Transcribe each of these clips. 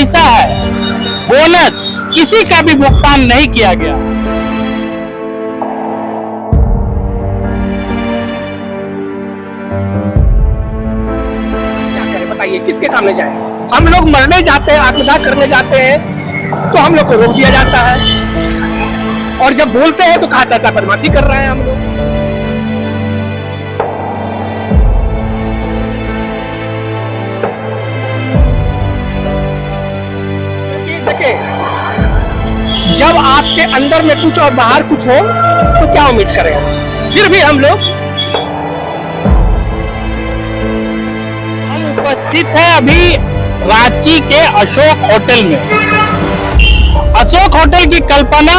पैसा है, बोनस किसी का भी भुगतान नहीं किया गया। क्या करें बताइए, किसके सामने जाए? हम लोग मरने जाते हैं, आत्मदाह करने जाते हैं तो हम लोग को रोक दिया जाता है, और जब बोलते हैं तो कहा जाता है बदमाशी कर रहे हैं हम लोग। देखिए, जब आपके अंदर में कुछ और बाहर कुछ हो तो क्या उम्मीद करें? फिर भी हम लोग उपस्थित है अभी रांची के अशोक होटल में। अशोक होटल की कल्पना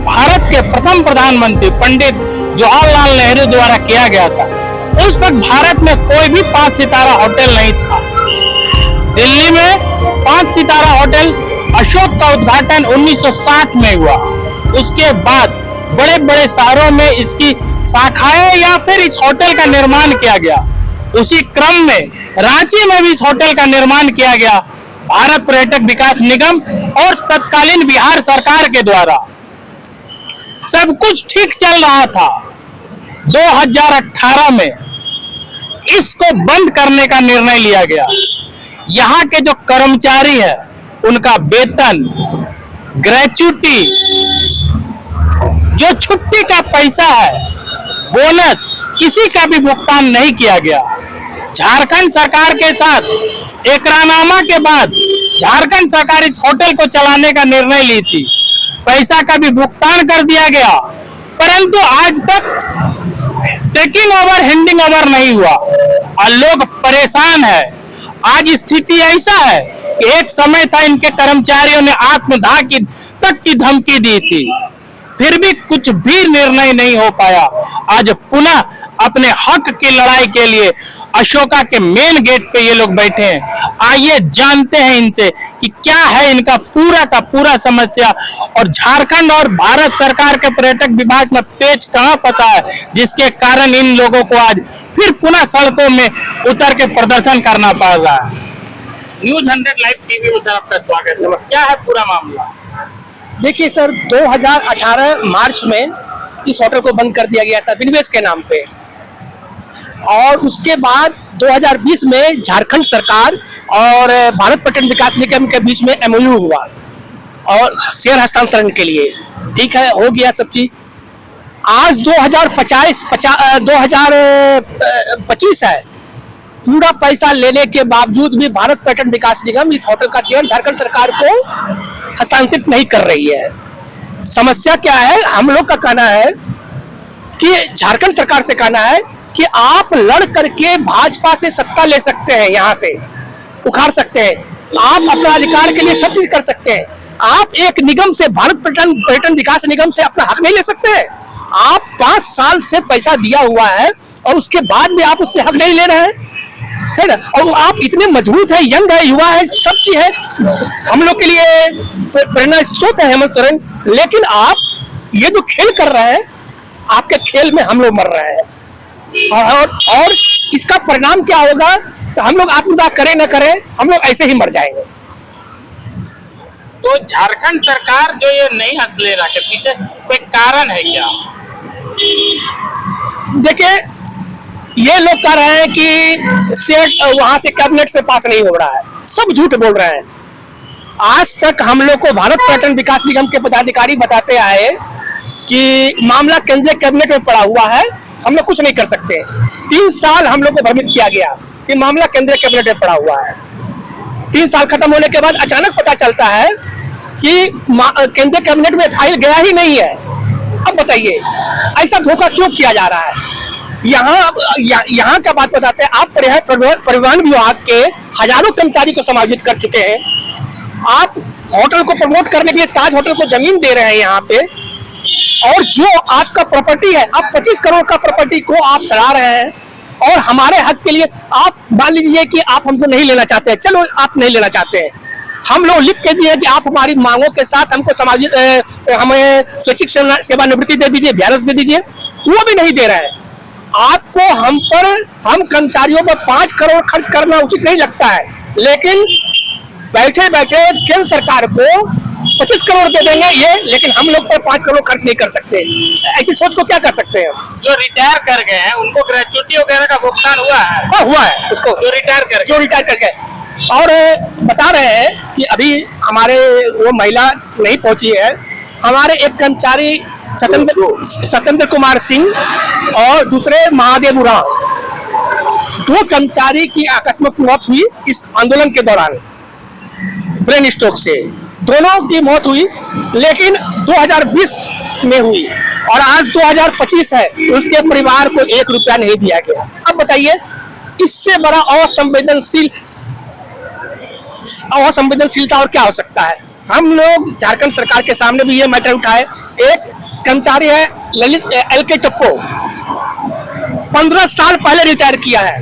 भारत के प्रथम प्रधानमंत्री पंडित जवाहरलाल नेहरू द्वारा किया गया था। उस वक्त भारत में कोई भी 5 सितारा होटल नहीं था। दिल्ली में 5 सितारा होटल अशोक का उद्घाटन 1960 में हुआ। उसके बाद बड़े बड़े शहरों में इसकी शाखाएं या फिर इस होटल का निर्माण किया गया। उसी क्रम में रांची में भी इस होटल का निर्माण किया गया भारत पर्यटक विकास निगम और तत्कालीन बिहार सरकार के द्वारा। सब कुछ ठीक चल रहा था। 2018 में इसको बंद करने का निर्णय लिया गया। यहाँ के जो कर्मचारी है उनका वेतन, ग्रेच्युटी, जो छुट्टी का पैसा है, बोनस किसी का भी भुगतान नहीं किया गया। झारखंड सरकार के साथ एकरारनामा के बाद झारखंड सरकार इस होटल को चलाने का निर्णय ली थी। पैसा का भी भुगतान कर दिया गया, परंतु आज तक टेकिंग ओवर हैंडिंग ओवर नहीं हुआ और लोग परेशान है। आज स्थिति ऐसा है कि एक समय था इनके कर्मचारियों ने आत्मदाह की तक की धमकी दी थी, फिर भी कुछ भी निर्णय नहीं हो पाया। आज पुनः अपने हक की लड़ाई के लिए अशोका के मेन गेट पे ये लोग बैठे हैं। आइए जानते हैं इनसे कि क्या है इनका पूरा का पूरा समस्या और झारखंड और भारत सरकार के पर्यटक विभाग में पेच कहां फंसा है, जिसके कारण इन लोगों को आज फिर पुनः सड़कों में उतर के प्रदर्शन करना पड़ रहा है। न्यूज़ 100 लाइव टीवी में सर आपका स्वागत है। क्या है पूरा मामला? देखिए सर, 2018 मार्च में इस होटल को बंद कर दिया गया था विनिवेश के नाम पे, और उसके बाद 2020 में झारखंड सरकार और भारत पर्यटन विकास निगम के बीच में MOU हुआ और शेयर हस्तांतरण के लिए। ठीक है, हो गया सब चीज। आज 2025 है, पूरा पैसा लेने के बावजूद भी भारत पर्यटन विकास निगम इस होटल का शेयर झारखंड सरकार को हस्तांतरित नहीं कर रही है। समस्या क्या है? हम लोग का कहना है कि झारखंड सरकार से कहना है कि आप लड़ करके भाजपा से सत्ता ले सकते हैं, यहाँ से उखाड़ सकते हैं, आप अपना अधिकार के लिए सब चीज कर सकते हैं। आप एक निगम से, भारत पर्यटन विकास निगम से अपना हक नहीं ले सकते हैं। आप 5 साल से पैसा दिया हुआ है और उसके बाद भी आप उससे हक नहीं ले रहे हैं, है ना? और आप इतने मजबूत है, यंग है, युवा है, सब चीज है, हम लोग के लिए प्रेरणा स्रोत है हेमंत सोरेन। लेकिन आप ये जो खेल कर रहे हैं, आपके खेल में हम लोग मर रहे हैं, और इसका परिणाम क्या होगा? तो हम लोग आत्मदाह करें न करें, हम लोग ऐसे ही मर जाएंगे। तो झारखंड सरकार जो ये नहीं हंस ले रहा है, पीछे कोई कारण है क्या? देखिए, ये लोग कह रहे हैं कि सेट वहां से कैबिनेट से पास नहीं हो रहा है, सब झूठ बोल रहे हैं। आज तक हम लोग को भारत पर्यटन विकास निगम के पदाधिकारी बताते आए कि मामला केंद्रीय कैबिनेट में पड़ा हुआ है, हम लोग कुछ नहीं कर सकते। 3 साल हम लोग को भ्रमित किया गया कि मामला केंद्रीय कैबिनेट में पड़ा हुआ है। 3 साल खत्म होने के बाद अचानक पता चलता है कि केंद्रीय कैबिनेट में फाइल गया ही नहीं है। अब बताइए, ऐसा धोखा क्यों किया जा रहा है? यहाँ का बात बताते हैं। आप परिवहन विभाग के हजारों कर्मचारी को समायोजित कर चुके हैं। आप होटल को प्रमोट करने के लिए ताज होटल को जमीन दे रहे हैं यहाँ पे, और जो आपका प्रॉपर्टी है, आप 25 करोड़ का प्रॉपर्टी को आप सड़ा रहे हैं। और हमारे हक के लिए आप मान लीजिए कि आप हमको नहीं लेना चाहते हैं, चलो आप नहीं लेना चाहते हैं, हम लोग लिख के दिए कि आप हमारी मांगों के साथ हमको हमें स्वैच्छिक सेवानिवृत्ति दे दीजिए, व्यारस दे दीजिए, वो भी नहीं दे रहे हैं। आपको हम कर्मचारियों पर 5 करोड़ खर्च करना उचित नहीं लगता है, लेकिन बैठे बैठे केंद्र सरकार को 25 करोड़ दे देंगे ये, लेकिन हम लोग पर 5 करोड़ खर्च नहीं कर सकते। ऐसी सोच को क्या कर सकते हैं हम? जो रिटायर कर गए हैं उनको ग्रेचुटी वगैरह का भुगतान हुआ है? हाँ, हुआ है उसको, जो रिटायर कर गए। और बता रहे हैं कि अभी हमारे वो महिला नहीं पहुंची है, हमारे एक कर्मचारी सत्येंद्र कुमार सिंह और दूसरे महादेव उरांव, 2 कर्मचारी की आकस्मिक मौत हुई इस आंदोलन के दौरान ब्रेन स्ट्रोक से। दोनों की मौत हुई, लेकिन 2020 में हुई और आज 2025 है, उसके परिवार को 1 रुपया नहीं दिया गया। अब बताइए इससे बड़ा असंवेदनशीलता और क्या हो सकता है? हम लोग झारखंड सरकार के सामने भी ये मैटर उठाए। एक कर्मचारी है ललित LK टप्पो, 15 साल पहले रिटायर किया है,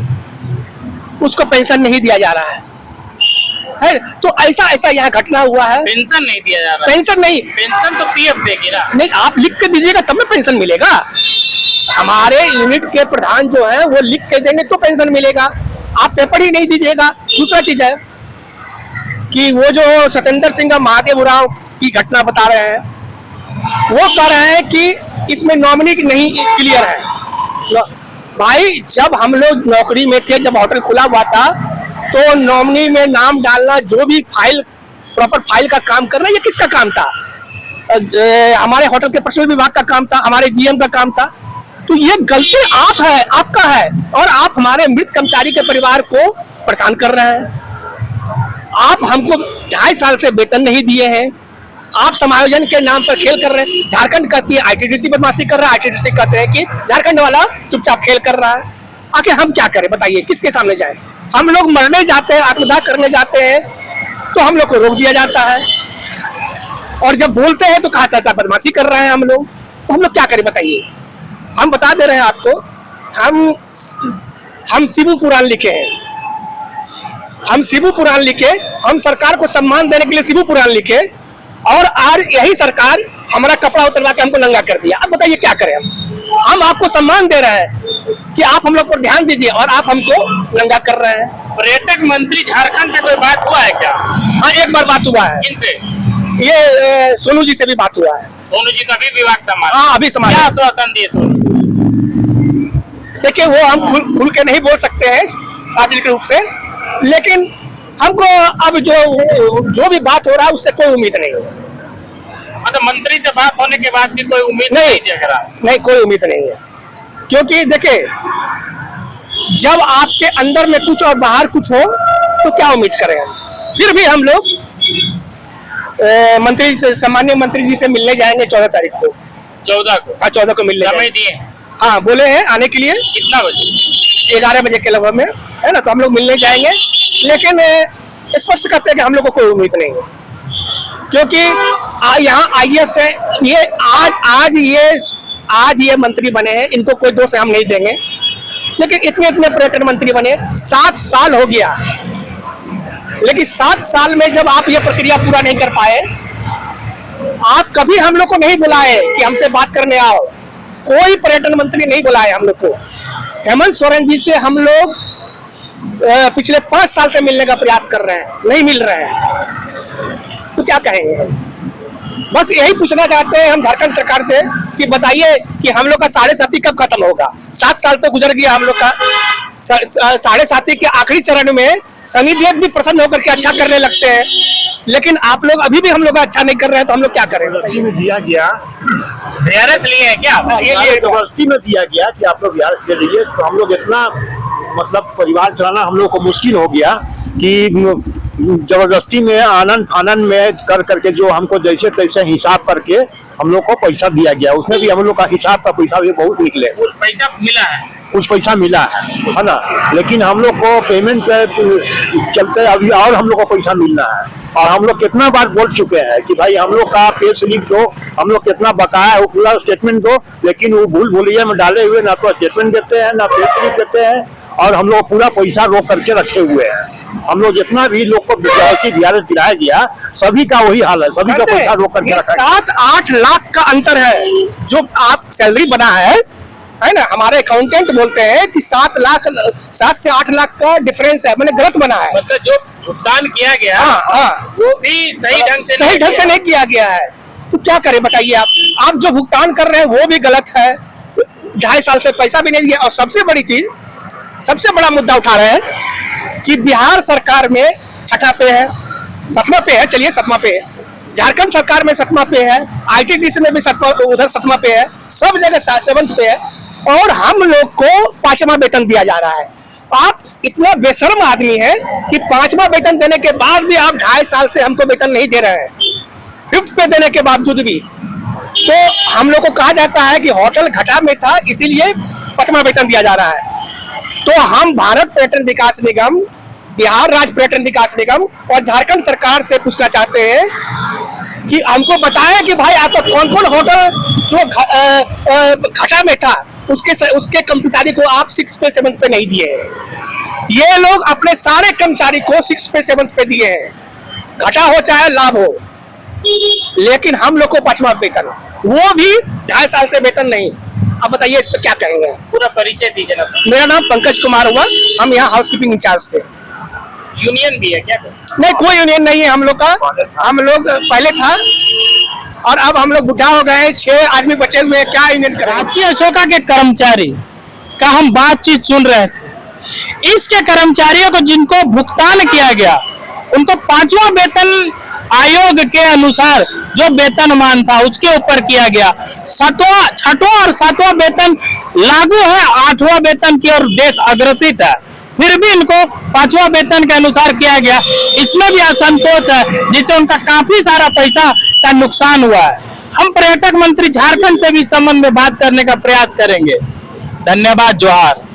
उसको पेंशन नहीं दिया जा रहा है। तो ऐसा यहाँ घटना हुआ है। पेंशन नहीं दिया जा रहा? पेंशन नहीं, पेंशन तो PF देगी ना। नहीं, आप लिख के दीजिएगा तब ना पेंशन मिलेगा। हमारे यूनिट के प्रधान जो है वो लिख के देंगे तो पेंशन मिलेगा, आप पेपर ही नहीं दीजिएगा। दूसरा चीज है कि वो जो सत्येंद्र सिंह महादेव उरांव की घटना बता रहे हैं, वो कह रहे हैं कि इसमें नॉमिनी नहीं क्लियर है। भाई जब हम लोग नौकरी में थे, जब होटल खुला हुआ था, तो नॉमिनी में नाम डालना, जो भी फाइल प्रॉपर फाइल का काम करना, ये किसका काम था? हमारे होटल के पर्सनल विभाग का काम था, हमारे GM का काम था। तो ये गलती आपका है और आप हमारे मृत कर्मचारी के परिवार को परेशान कर रहे हैं। आप हमको 2.5 साल से वेतन नहीं दिए हैं, आप समायोजन के नाम पर खेल कर रहे हैं। झारखंड कहती है ITDC बदमाशी कर रहा है, ITDC कहते हैं कि झारखंड वाला चुपचाप खेल कर रहा है। आखिर हम क्या करें बताइए, किसके सामने जाए? हम लोग मरने जाते हैं, आत्मदाह करने जाते हैं, तो हम लोग को रोक दिया जाता है, और जब बोलते हैं तो कहा जाता है बदमाशी कर रहे हैं हम लोग। तो हम लोग क्या करें बताइए? हम बता दे रहे हैं आपको, हम शिबू पुराण लिखे हैं, हम शिबू पुराण लिखे, हम सरकार को सम्मान देने के लिए शिबू पुराण लिखे, और आज यही सरकार हमारा कपड़ा उतरवा के हमको नंगा कर दिया। अब बताइए क्या करें हम आपको सम्मान दे रहे हैं कि आप हम लोग पर ध्यान दीजिए, और आप हमको नंगा कर रहे हैं। पर्यटक मंत्री झारखंड से कोई बात हुआ है क्या? हाँ, एक बार बात हुआ है। किनसे? ये सोनू जी से भी बात हुआ है। सोनू जी का भी विभाग संभाला? हाँ, अभी संभाला। क्या आश्वासन दिए सोनू? देखिए, वो हम खुल के नहीं बोल सकते हैं सार्वजनिक रूप से, लेकिन हमको अब जो भी बात हो रहा है उससे कोई उम्मीद नहीं है। मतलब मंत्री से बात होने के बाद भी कोई उम्मीद नहीं जग रहा? नहीं, कोई उम्मीद नहीं है, क्योंकि देखिए जब आपके अंदर में कुछ और बाहर कुछ हो तो क्या उम्मीद करें हम। फिर भी हम लोग मंत्री से, सामान्य मंत्री जी से मिलने जाएंगे 14 तारीख को। 14 को? हाँ, 14 को मिलने समय दिए? हाँ, बोले हैं आने के लिए। कितना बजे? 11 बजे के लगभग में, है ना। तो हम लोग मिलने जाएंगे, लेकिन स्पष्ट करते हैं कि हम लोग को कोई उम्मीद नहीं है, क्योंकि यहाँ IAS है, ये आज ये मंत्री बने हैं, इनको कोई दोष हम नहीं देंगे, लेकिन इतने पर्यटन मंत्री बने, 7 साल हो गया, लेकिन 7 साल में जब आप ये प्रक्रिया पूरा नहीं कर पाए, आप कभी हम लोग को नहीं बुलाए कि हमसे बात करने आओ। कोई पर्यटन मंत्री नहीं बुलाए हम लोग को। हेमंत सोरेन जी से हम लोग पिछले 5 साल से मिलने का प्रयास कर रहे हैं, नहीं मिल रहे हैं, तो क्या कहेंगे हम? बस यही पूछना चाहते हैं हम झारखंड सरकार से कि बताइए कि हम लोग का 7.5 कब खत्म होगा? 7 साल तो गुजर गया हम लोग का। 7.5 के आखिरी चरण में सनी देओल भी प्रसन्न होकर के अच्छा करने लगते हैं, लेकिन आप लोग अभी भी हम लोग का अच्छा नहीं कर रहे हैं, तो हम लोग क्या करें? में दिया गया VRS लिए है क्या? ये जबरदस्ती में दिया गया कि आप लोग VRS ले लीजिए, तो हम लोग इतना मतलब परिवार चलाना हम लोग को मुश्किल हो गया कि जबरदस्ती में आनंद फानन में कर करके जो हमको जैसे तैसे हिसाब करके हम लोग को पैसा दिया गया, उसमें भी हम लोग का हिसाब का पैसा भी बहुत निकले। पैसा मिला है? कुछ पैसा मिला है ना, लेकिन हम लोग को पेमेंट के चलते अभी और हम लोग को पैसा मिलना है। और हम लोग कितना बार बोल चुके हैं कि भाई हम लोग का पे स्लिप दो, हम लोग कितना बकाया है वो पूरा स्टेटमेंट दो, लेकिन वो भूल भूलिया में डाले हुए ना तो स्टेटमेंट देते हैं ना पे स्लिप देते हैं, और हम लोग पूरा पैसा रोक करके रखे हुए हैं। हम लोग जितना भी लोग को VRS दिलाया गया, सभी का वही हाल है, सभी का पैसा रोक करके रखा है। 7-8 लाख का अंतर है जो आप सैलरी बना है, है ना, हमारे अकाउंटेंट बोलते हैं कि 7 से 8 लाख का डिफरेंस है, मैंने गलत बना है। मतलब जो भुगतान किया गया हाँ, वो भी सही ढंग से नहीं किया गया है। तो क्या करें बताइए आप जो भुगतान कर रहे हैं वो भी गलत है, 2.5 साल से पैसा भी नहीं दिया। और सबसे बड़ी चीज, सबसे बड़ा मुद्दा उठा रहे हैं कि बिहार सरकार में छठा पे है, 7वां पे है, चलिए 7वां पे है, झारखंड सरकार में 7वां पे है, ITDC में भी 7वां, उधर 7वां पे है, सब जगह 7th पे है, और हम लोग को 5वां वेतन दिया जा रहा है। आप इतना बेशर्म आदमी है कि 5वां वेतन देने के बाद भी आप 2.5 साल से हमको वेतन नहीं दे रहे हैं, 5th पे देने के बावजूद भी। तो हम लोग को कहा जाता है कि होटल घाटा में था इसीलिए 5वां वेतन दिया जा रहा है। तो हम भारत पर्यटन विकास निगम, बिहार राज्य पर्यटन विकास निगम और झारखंड सरकार से पूछना चाहते हैं कि हमको बताएं कि भाई आपका कौन कौन होटल जो घाटा में था उसके कर्मचारी को आप 6 पे 7 पे नहीं दिए हैं। ये लोग अपने सारे कर्मचारी को 6 पे 7 पे दिए हैं, घाटा हो चाहे लाभ हो, लेकिन हम लोग को 5वां वेतन, वो भी 2.5 साल से वेतन नहीं। अब बताइए इस पर क्या कहेंगे? पूरा परिचय दीजिए ना। मेरा नाम पंकज कुमार हुआ, हम यहाँ हाउसकीपिंग इंचार्ज से। यूनियन भी है क्या? नहीं, कोई यूनियन नहीं है हम लोग का। हम लोग पहले था और अब हम लोग बुढ़ा हो गए, 6 आदमी बचे हुए हैं, क्या यूनियन करें? रांची अशोका के कर्मचारी का हम बातचीत सुन रहे थे। इसके कर्मचारियों को जिनको भुगतान किया गया उनको 5वां वेतन आयोग के अनुसार जो वेतनमान था उसके ऊपर किया गया। 6वां और 7वां वेतन लागू है, 8वां वेतन की ओर देश अग्रसित है, फिर भी इनको 5वां वेतन के अनुसार किया गया। इसमें भी असंतोष है, जिससे उनका काफी सारा पैसा का नुकसान हुआ है। हम पर्यटक मंत्री झारखंड से भी इस संबंध में बात करने का प्रयास करेंगे। धन्यवाद, जोहार।